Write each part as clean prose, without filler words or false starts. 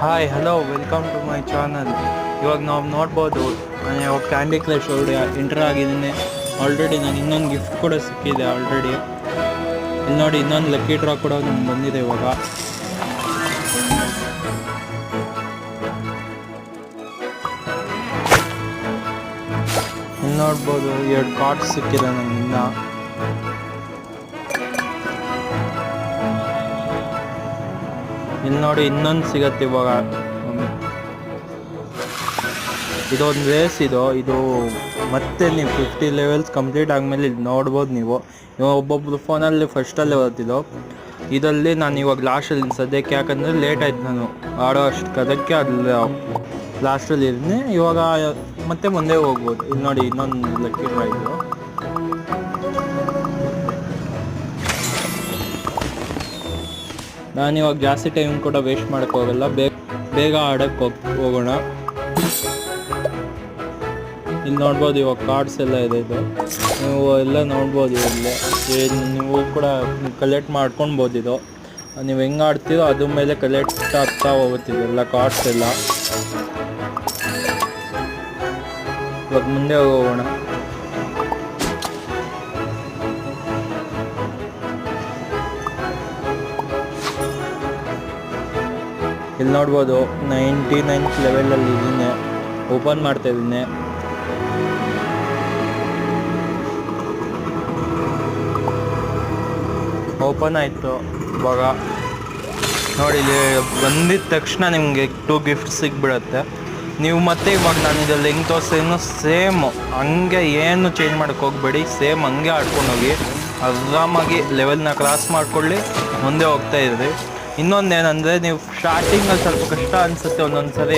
Hi hello welcome to my channel. ಇವಾಗ ನಾವು ನೋಡ್ಬೋದು, ನಾನು ಇವಾಗ ಕ್ಯಾಂಡಿ ಕ್ರಶ್ ಎಂಟರ್ ಆಗಿದ್ದೀನಿ. ಆಲ್ರೆಡಿ ನಾನು ಇನ್ನೊಂದು ಗಿಫ್ಟ್ ಕೂಡ ಸಿಕ್ಕಿದೆ ಆಲ್ರೆಡಿ. ಇಲ್ಲಿ ನೋಡಿ, ಇನ್ನೊಂದು ಲಕ್ಕಿ ಡ್ರಾ ಕೂಡ ನಮ್ಗೆ ಬಂದಿದೆ ಇವಾಗ. ಇಲ್ಲಿ ನೋಡ್ಬೋದು 2 ಕಾರ್ಡ್ಸ್ ಸಿಕ್ಕಿದೆ ನಮ್ಮಿಂದ. ಇಲ್ಲಿ ನೋಡಿ ಇನ್ನೊಂದು ಸಿಗತ್ತೆ ಇವಾಗ. ಇದೊಂದು ರೇಸ್ ಇದು ಮತ್ತೆ ನೀವು 50 ಲೆವೆಲ್ಸ್ ಕಂಪ್ಲೀಟ್ ಆದಮೇಲೆ ಇದು ನೋಡ್ಬೋದು. ನೀವು ಒಬ್ಬೊಬ್ರು ಫೋನಲ್ಲಿ ಫಸ್ಟಲ್ಲೇ ಓದ್ತಿದ್ದೋ. ಇದರಲ್ಲಿ ನಾನು ಇವಾಗ ಲಾಸ್ಟಲ್ಲಿ ಸದ್ಯಕ್ಕೆ, ಯಾಕಂದರೆ ಲೇಟ್ ಆಯ್ತು ನಾನು ಆಡೋ ಅಷ್ಟು, ಅದಕ್ಕೆ ಅಲ್ಲಿ ಲಾಸ್ಟಲ್ಲಿ ಇದ್ದೀನಿ. ಇವಾಗ ಮತ್ತೆ ಮುಂದೆ ಹೋಗ್ಬೋದು. ಇಲ್ಲಿ ನೋಡಿ ಇನ್ನೊಂದು ಲಕ್ಕಿ ಡ್ರಾ ಇದು. ನಾನಿವಾಗ ಜಾಸ್ತಿ ಟೈಮ್ ಕೂಡ ವೇಸ್ಟ್ ಮಾಡೋಕ್ಕೆ ಹೋಗಲ್ಲ, ಬೇಗ ಆಡೋಕ್ಕೆ ಹೋಗೋಣ. ಇಲ್ಲಿ ನೋಡ್ಬೋದು ಇವಾಗ ಕಾರ್ಡ್ಸ್ ಎಲ್ಲ ಇದೆ. ಇದು ನೀವು ಎಲ್ಲ ನೋಡ್ಬೋದು. ಇಲ್ಲೇ ನೀವು ಕೂಡ ಕಲೆಕ್ಟ್ ಮಾಡ್ಕೊಳ್ಬೋದು. ಇದು ನೀವು ಹೆಂಗೆ ಆಡ್ತೀರೋ ಅದ್ರ ಮೇಲೆ ಕಲೆಕ್ಟ್ ಆಗ್ತಾ ಹೋಗುತ್ತಿದೆ ಎಲ್ಲ ಕಾರ್ಡ್ಸ್ ಎಲ್ಲ. ಇವಾಗ ಮುಂದೆ ಹೋಗೋಣ. ಇಲ್ಲಿ ನೋಡ್ಬೋದು 99th ಲೆವೆಲಲ್ಲಿ ಇದ್ದೀನಿ. ಓಪನ್ ಮಾಡ್ತಾ ಇದ್ದೀನಿ. ಓಪನ್ ಆಯಿತು. ಇವಾಗ ನೋಡಿ, ಇಲ್ಲಿ ಬಂದಿದ್ದ ತಕ್ಷಣ ನಿಮಗೆ 2 ಗಿಫ್ಟ್ ಸಿಗ್ಬಿಡುತ್ತೆ. ನೀವು ಮತ್ತೆ ಇವಾಗ ನಾನು ಇದರಲ್ಲಿ ಹೆಂಗೆ ತೋರಿಸ್ತೀನಿ ಸೇಮ್ ಹಂಗೆ, ಏನು ಚೇಂಜ್ ಮಾಡೋಕ್ಕೆ ಹೋಗ್ಬೇಡಿ. ಸೇಮ್ ಹಂಗೆ ಆಡ್ಕೊಂಡು ಹೋಗಿ ಆರಾಮಾಗಿ ಲೆವೆಲ್ನ ಕ್ರಾಸ್ ಮಾಡ್ಕೊಳ್ಳಿ, ಮುಂದೆ ಹೋಗ್ತಾ ಇದ್ರಿ. ಇನ್ನೊಂದೇನೆಂದರೆ, ನೀವು ಸ್ಟಾರ್ಟಿಂಗಲ್ಲಿ ಸ್ವಲ್ಪ ಕಷ್ಟ ಅನಿಸುತ್ತೆ ಒಂದೊಂದು ಸರಿ,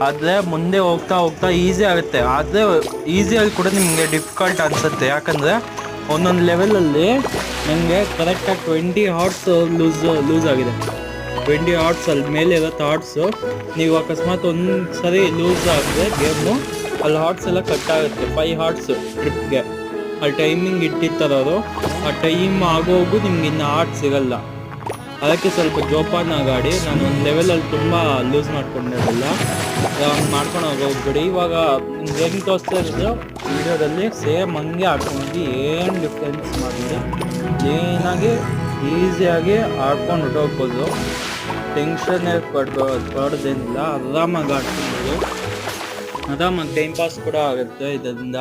ಆದರೆ ಮುಂದೆ ಹೋಗ್ತಾ ಹೋಗ್ತಾ ಈಸಿ ಆಗುತ್ತೆ. ಆದರೆ ಈಸಿಯಲ್ಲಿ ಕೂಡ ನಿಮಗೆ ಡಿಫಿಕಲ್ಟ್ ಅನಿಸುತ್ತೆ. ಯಾಕಂದರೆ ಒಂದೊಂದು ಲೆವೆಲಲ್ಲಿ ನನಗೆ ಕರೆಕ್ಟಾಗಿ 20 ಹಾರ್ಟ್ಸ್ ಲೂಸ್ ಆಗಿದೆ. 20 ಹಾರ್ಟ್ಸ್ ಅಲ್ಲಿ ಮೇಲೆ ಇರೋ ಹಾರ್ಟ್ಸು, ನೀವು ಅಕಸ್ಮಾತ್ ಒಂದು ಸರಿ ಲೂಸ್ ಆದರೆ ಗೇಮು, ಅಲ್ಲಿ ಹಾರ್ಟ್ಸ್ ಎಲ್ಲ ಕಟ್ ಆಗುತ್ತೆ. 5 ಹಾರ್ಟ್ಸು ಟ್ರಿಪ್ಗೆ ಅಲ್ಲಿ ಟೈಮಿಂಗ್ ಇಟ್ಟಿರ್ತಾರವರು. ಆ ಟೈಮ್ ಆಗೋಗೂ ನಿಮ್ಗೆ ಇನ್ನು ಹಾರ್ಟ್ ಸಿಗಲ್ಲ. ಅದಕ್ಕೆ ಸ್ವಲ್ಪ ಜೋಪಾನಾಗಿ ಆಡಿ. ನಾನು ಒಂದು ಲೆವೆಲಲ್ಲಿ ತುಂಬ ಲೂಸ್ ಮಾಡ್ಕೊಂಡಿರಲಿಲ್ಲ, ಹಂಗೆ ಮಾಡ್ಕೊಂಡು ಹೋಗ್ಬಿಡಿ. ಇವಾಗ ಹೆಂಗೆ ತೋರಿಸ್ತಾ ಇರೋದು ವಿಡಿಯೋದಲ್ಲಿ ಸೇಮ್ ಹಂಗೆ ಆಡ್ಕೊಂಡು ಏನು ಡಿಫ್ರೆನ್ಸ್ ಮಾಡಿದ್ರೆ ಕ್ಲೀನಾಗಿ ಈಸಿಯಾಗಿ ಆಡ್ಕೊಂಡು ಹೊಟ್ಟೋಗ್ಬೋದು. ಟೆನ್ಷನ್ನೇ ಪಡೋದೇನಿಲ್ಲ, ಆರಾಮಾಗಿ ಆಡ್ಕೊಬೋದು. ಆರಾಮಾಗಿ ಟೈಮ್ ಪಾಸ್ ಕೂಡ ಆಗುತ್ತೆ ಇದರಿಂದ.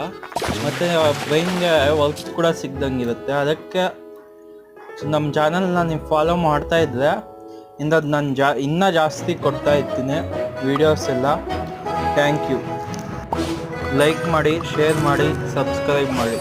ಮತ್ತು ಬ್ರೈನ್ಗೆ ವರ್ಕ್ ಕೂಡ ಸಿಗ್ದಂಗಿರುತ್ತೆ. ಅದಕ್ಕೆ ನಮ್ಮ ಚಾನಲ್ನ ನೀವು ಫಾಲೋ ಮಾಡ್ತಾ ಇದ್ದರೆ ನಾನು ಇನ್ನೂ ಜಾಸ್ತಿ ಕೊಡ್ತಾ ಇರ್ತೀನಿ ವೀಡಿಯೋಸ್ ಎಲ್ಲ. Thank you. ಲೈಕ್ ಮಾಡಿ, ಶೇರ್ ಮಾಡಿ, ಸಬ್ಸ್ಕ್ರೈಬ್ ಮಾಡಿ.